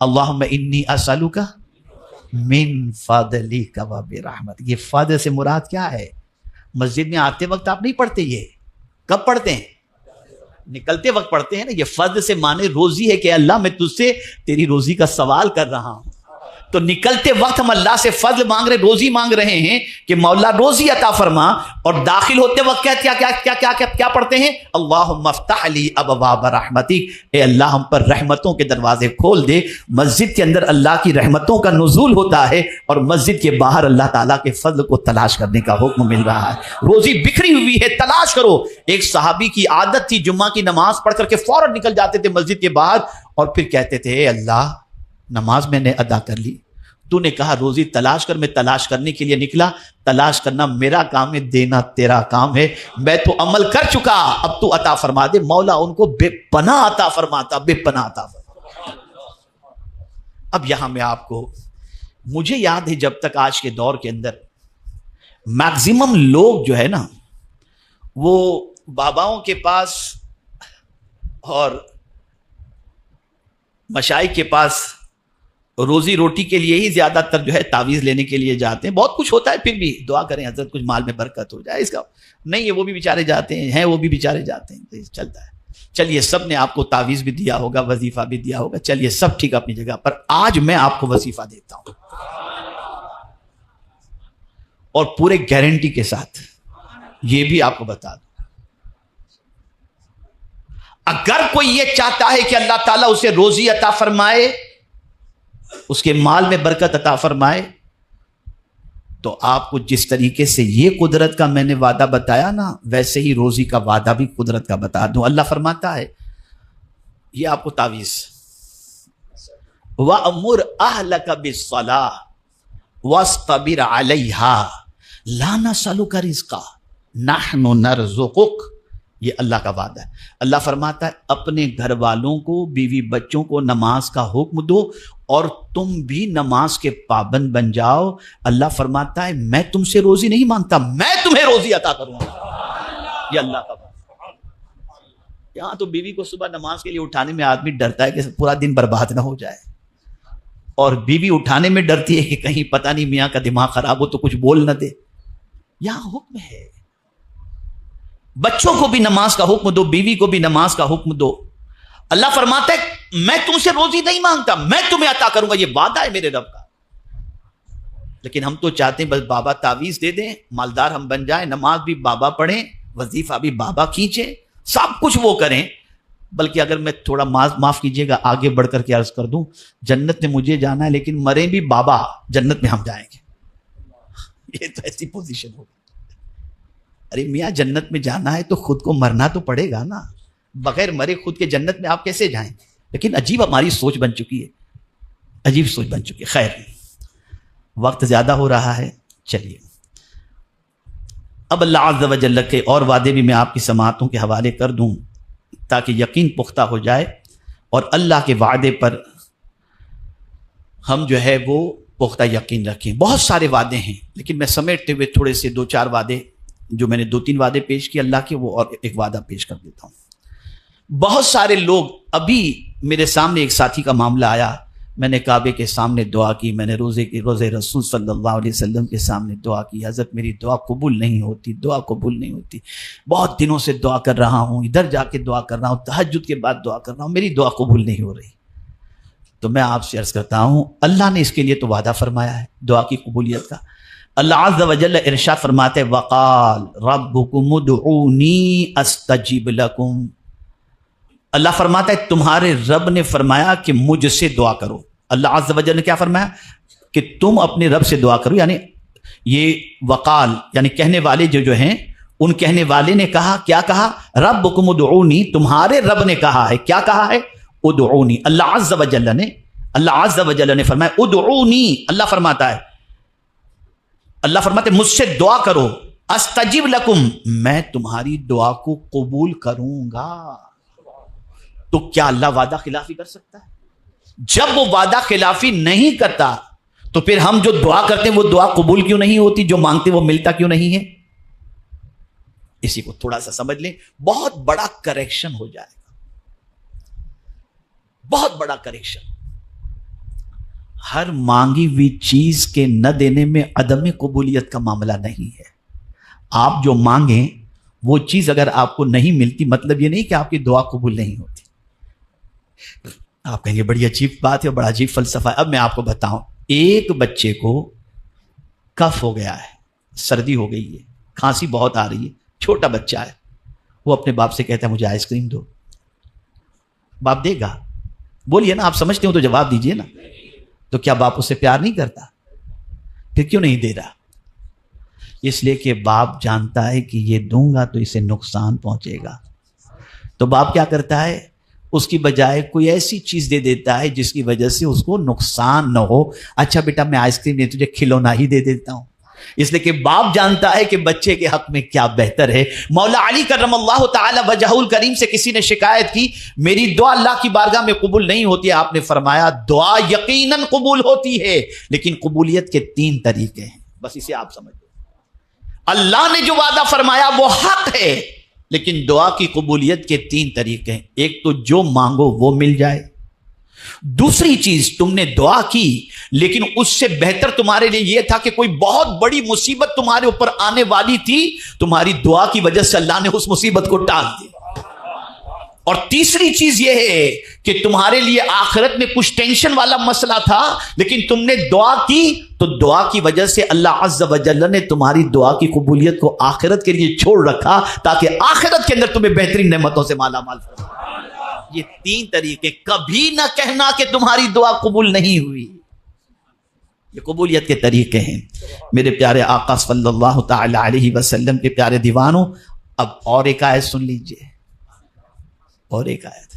اللہم انی اسألک من فضلک و برحمتک. یہ فضل سے مراد کیا ہے؟ مسجد میں آتے وقت آپ نہیں پڑھتے، یہ کب پڑھتے ہیں؟ نکلتے وقت پڑھتے ہیں نا. یہ فضل سے معنی روزی ہے کہ اللہ میں تجھ سے تیری روزی کا سوال کر رہا ہوں. تو نکلتے وقت ہم اللہ سے فضل مانگ رہے، روزی مانگ رہے ہیں کہ مولا روزی عطا فرما. اور داخل ہوتے وقت کیا پڑھتے ہیں؟ اللہم افتح لی ابواب رحمتک، اے اللہ ہم پر رحمتوں کے دروازے کھول دے. مسجد کے اندر اللہ کی رحمتوں کا نزول ہوتا ہے اور مسجد کے باہر اللہ تعالیٰ کے فضل کو تلاش کرنے کا حکم مل رہا ہے. روزی بکھری ہوئی ہے، تلاش کرو. ایک صحابی کی عادت تھی جمعہ کی نماز پڑھ کر کے فوراً نکل جاتے تھے مسجد کے باہر اور پھر کہتے تھے اے اللہ نماز میں نے ادا کر لی، تو نے کہا روزی تلاش کر، میں تلاش کرنے کے لیے نکلا. تلاش کرنا میرا کام ہے، دینا تیرا کام ہے. میں تو عمل کر چکا، اب تو عطا فرما دے. مولا ان کو بے پناہ عطا فرماتا، بے پناہ عطا فرماتا. اب یہاں میں آپ کو، مجھے یاد ہے جب تک آج کے دور کے اندر میکزیمم لوگ جو ہے نا وہ باباؤں کے پاس اور مشائخ کے پاس روزی روٹی کے لیے ہی زیادہ تر جو ہے تعویذ لینے کے لیے جاتے ہیں. بہت کچھ ہوتا ہے پھر بھی دعا کریں حضرت کچھ مال میں برکت ہو جائے. اس کا نہیں ہے، وہ بھی بیچارے جاتے ہیں وہ بھی بیچارے جاتے ہیں، چلتا ہے. چلیے سب نے آپ کو تعویذ بھی دیا ہوگا، وظیفہ بھی دیا ہوگا، چلیے سب ٹھیک اپنی جگہ پر. آج میں آپ کو وظیفہ دیتا ہوں اور پورے گارنٹی کے ساتھ یہ بھی آپ کو بتا دوں، اگر کوئی یہ چاہتا ہے کہ اللہ تعالیٰ اسے روزی عطا فرمائے، اس کے مال میں برکت عطا فرمائے، تو آپ کو جس طریقے سے یہ قدرت کا میں نے وعدہ بتایا نا، ویسے ہی روزی کا وعدہ بھی قدرت کا بتا دوں. اللہ فرماتا ہے، یہ آپ کو تعویذ، وَأَمُرْ أَهْلَكَ بِالصَّلَاةِ وَاسْطَبِرْ عَلَيْهَا لَا نَسْأَلُكَ رِزْقًا نَحْنُ نَرْزُقُكَ. یہ اللہ کا وعدہ ہے. اللہ فرماتا ہے اپنے گھر والوں کو، بیوی بچوں کو نماز کا حکم دو اور تم بھی نماز کے پابند بن جاؤ. اللہ فرماتا ہے میں تم سے روزی نہیں مانگتا، میں تمہیں روزی عطا کروں گا. یہ اللہ کا وعدہ. یہاں تو بیوی کو صبح نماز کے لیے اٹھانے میں آدمی ڈرتا ہے کہ پورا دن برباد نہ ہو جائے، اور بیوی اٹھانے میں ڈرتی ہے کہ کہیں پتہ نہیں میاں کا دماغ خراب ہو تو کچھ بول نہ دے. یہاں حکم ہے بچوں کو بھی نماز کا حکم دو، بیوی کو بھی نماز کا حکم دو. اللہ فرماتا ہے میں تم سے روزی نہیں مانگتا، میں تمہیں عطا کروں گا. یہ وعدہ ہے میرے رب کا. لیکن ہم تو چاہتے ہیں بس بابا تعویذ دے دیں، مالدار ہم بن جائیں، نماز بھی بابا پڑھیں، وظیفہ بھی بابا کھینچیں، سب کچھ وہ کریں. بلکہ اگر میں تھوڑا معاف کیجئے گا آگے بڑھ کر کے عرض کر دوں، جنت میں مجھے جانا ہے لیکن مریں بھی بابا، جنت میں ہم جائیں گے. یہ تو ایسی پوزیشن ہوگی. ارے میاں جنت میں جانا ہے تو خود کو مرنا تو پڑے گا نا، بغیر مرے خود کے جنت میں آپ کیسے جائیں؟ لیکن عجیب ہماری سوچ بن چکی ہے، عجیب سوچ بن چکی ہے. خیر وقت زیادہ ہو رہا ہے، چلیے اب اللہ عز و جل کے اور وعدے بھی میں آپ کی سماعتوں کے حوالے کر دوں تاکہ یقین پختہ ہو جائے اور اللہ کے وعدے پر ہم جو ہے وہ پختہ یقین رکھیں. بہت سارے وعدے ہیں لیکن میں سمیٹتے ہوئے تھوڑے سے 2-4 وعدے، جو میں نے 2-3 وعدے پیش کیے اللہ کے، وہ اور ایک وعدہ پیش کر دیتا ہوں. بہت سارے لوگ، ابھی میرے سامنے ایک ساتھی کا معاملہ آیا، میں نے کعبے کے سامنے دعا کی، میں نے روزے رسول صلی اللہ علیہ وسلم کے سامنے دعا کی، حضرت میری دعا قبول نہیں ہوتی، دعا قبول نہیں ہوتی، بہت دنوں سے دعا کر رہا ہوں، ادھر جا کے دعا کر رہا ہوں، تہجد کے بعد دعا کر رہا ہوں، میری دعا قبول نہیں ہو رہی. تو میں آپ سے عرض کرتا ہوں اللہ نے اس کے لیے تو وعدہ فرمایا ہے دعا کی قبولیت کا. اللہ عز و جل ارشاد فرماتے وقال ربکم ادعونی استجب لکم. اللہ فرماتا ہے تمہارے رب نے فرمایا کہ مجھ سے دعا کرو. اللہ عز و جل نے کیا فرمایا کہ تم اپنے رب سے دعا کرو. یعنی یہ وقال یعنی کہنے والے جو ہیں، ان کہنے والے نے کہا، کیا کہا؟ ربکم ادعونی، تمہارے رب نے کہا ہے. کیا کہا ہے؟ ادعونی. اللہ عز و جل نے فرمایا ادعونی. اللہ فرماتا ہے مجھ سے دعا کرو، استجب لکم، میں تمہاری دعا کو قبول کروں گا. تو کیا اللہ وعدہ خلافی کر سکتا ہے؟ جب وہ وعدہ خلافی نہیں کرتا تو پھر ہم جو دعا کرتے ہیں وہ دعا قبول کیوں نہیں ہوتی؟ جو مانگتے وہ ملتا کیوں نہیں ہے؟ اسی کو تھوڑا سا سمجھ لیں، بہت بڑا کریکشن ہو جائے گا، بہت بڑا کریکشن. ہر مانگی ہوئی چیز کے نہ دینے میں عدم قبولیت کا معاملہ نہیں ہے. آپ جو مانگیں وہ چیز اگر آپ کو نہیں ملتی، مطلب یہ نہیں کہ آپ کی دعا قبول نہیں ہوتی. آپ کہیں گے بڑی عجیب بات ہے، بڑا عجیب فلسفہ ہے. اب میں آپ کو بتاؤں، ایک بچے کو کف ہو گیا ہے، سردی ہو گئی ہے، کھانسی بہت آ رہی ہے، چھوٹا بچہ ہے، وہ اپنے باپ سے کہتا ہے مجھے آئس کریم دو. باپ دے گا؟ بولیے نا، آپ سمجھتے ہو تو جواب دیجئے نا. تو کیا باپ اس سے پیار نہیں کرتا؟ پھر کیوں نہیں دے رہا؟ اس لیے کہ باپ جانتا ہے کہ یہ دوں گا تو اسے نقصان پہنچے گا. تو باپ کیا کرتا ہے؟ اس کی بجائے کوئی ایسی چیز دے دیتا ہے جس کی وجہ سے اس کو نقصان نہ ہو. اچھا بیٹا میں آئس کریم نہیں، تجھے کھلونا ہی دے دیتا ہوں. اس لیے کہ باپ جانتا ہے کہ بچے کے حق میں کیا بہتر ہے. مولا علی کرم اللہ تعالی وجہہ الکریم سے کسی نے شکایت کی میری دعا اللہ کی بارگاہ میں قبول نہیں ہوتی. آپ نے فرمایا دعا یقیناً قبول ہوتی ہے، لیکن قبولیت کے 3 طریقے ہیں. بس اسے آپ سمجھ لو. اللہ نے جو وعدہ فرمایا وہ حق ہے، لیکن دعا کی قبولیت کے 3 طریقے ہیں. ایک تو جو مانگو وہ مل جائے. دوسری چیز، تم نے دعا کی لیکن اس سے بہتر تمہارے لیے یہ تھا کہ کوئی بہت بڑی مصیبت تمہارے اوپر آنے والی تھی، تمہاری دعا کی وجہ سے اللہ نے اس مصیبت کو ٹال دیا. اور تیسری چیز یہ ہے کہ تمہارے لیے آخرت میں کچھ ٹینشن والا مسئلہ تھا، لیکن تم نے دعا کی تو دعا کی وجہ سے اللہ عز و جل نے تمہاری دعا کی قبولیت کو آخرت کے لیے چھوڑ رکھا تاکہ آخرت کے اندر تمہیں بہترین نعمتوں سے مالا مال فرمائے. یہ 3 طریقے. کبھی نہ کہنا کہ تمہاری دعا قبول نہیں ہوئی. یہ قبولیت کے طریقے ہیں. میرے پیارے آقا صلی اللہ تعالی علیہ وسلم کے پیارے دیوانوں، اب اور ایک آیت سن لیجئے. اور ایک آیت.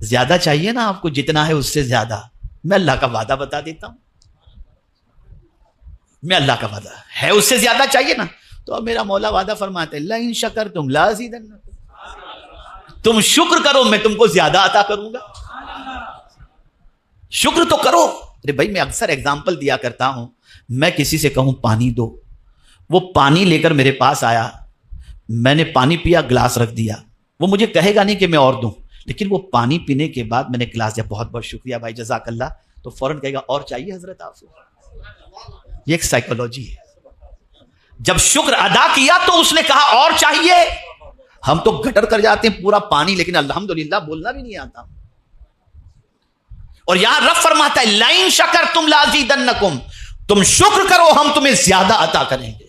زیادہ چاہیے نا آپ کو، جتنا ہے اس سے زیادہ. میں اللہ کا وعدہ بتا دیتا ہوں. میں اللہ کا وعدہ ہے اس سے زیادہ چاہیے نا. تو اب میرا مولا وعدہ فرماتے ہیں لئن شکرتم لازیدنکم، تم شکر کرو میں تم کو زیادہ عطا کروں گا. شکر تو کرو. ارے بھائی میں اکثر ایگزامپل دیا کرتا ہوں. میں کسی سے کہوں پانی دو، وہ پانی لے کر میرے پاس آیا، میں نے پانی پیا، گلاس رکھ دیا. وہ مجھے کہے گا نہیں کہ میں اور دوں، لیکن وہ پانی پینے کے بعد میں نے گلاس دیا، بہت بہت شکریہ بھائی جزاک اللہ، تو فوراً کہے گا اور چاہیے حضرت آپ کو. یہ ایک سائیکولوجی ہے. جب شکر ادا کیا تو اس نے کہا اور چاہیے. ہم تو گٹر کر جاتے ہیں پورا پانی، لیکن الحمدللہ بولنا بھی نہیں آتا. اور یہاں رب فرماتا ہے لئن شکرتم لازیدنکم، تم شکر کرو ہم تمہیں زیادہ عطا کریں گے.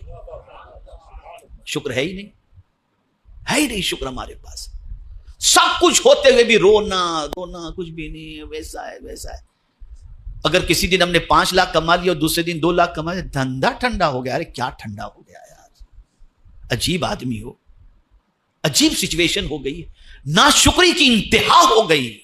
شکر ہے ہی نہیں، ہے ہی نہیں شکر ہمارے پاس. سب کچھ ہوتے ہوئے بھی رونا کچھ بھی نہیں، ویسا ہے ویسا ہے. اگر کسی دن ہم نے 5 لاکھ کما لیا اور دوسرے دن 2 لاکھ کما لیا، دھندا ٹھنڈا ہو گیا. ارے کیا ٹھنڈا ہو گیا یار، عجیب آدمی ہو، عجیب سچویشن ہو گئی. ناشکری کی انتہا ہو گئی،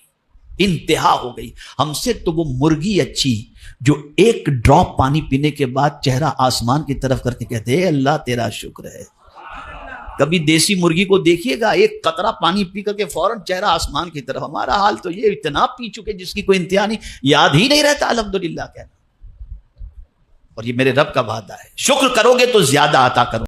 انتہا ہو گئی. ہم سے تو وہ مرغی اچھی جو ایک ڈراپ پانی پینے کے بعد چہرہ آسمان کی طرف کر کے کہتے ہیں اللہ تیرا شکر ہے. کبھی دیسی مرغی کو دیکھیے گا ایک قطرہ پانی پی کر کے فوراً چہرہ آسمان کی طرف. ہمارا حال تو یہ اتنا پی چکے جس کی کوئی انتہا نہیں، یاد ہی نہیں رہتا الحمدللہ کہنا. اور یہ میرے رب کا وعدہ ہے، شکر کرو گے تو زیادہ عطا کرو.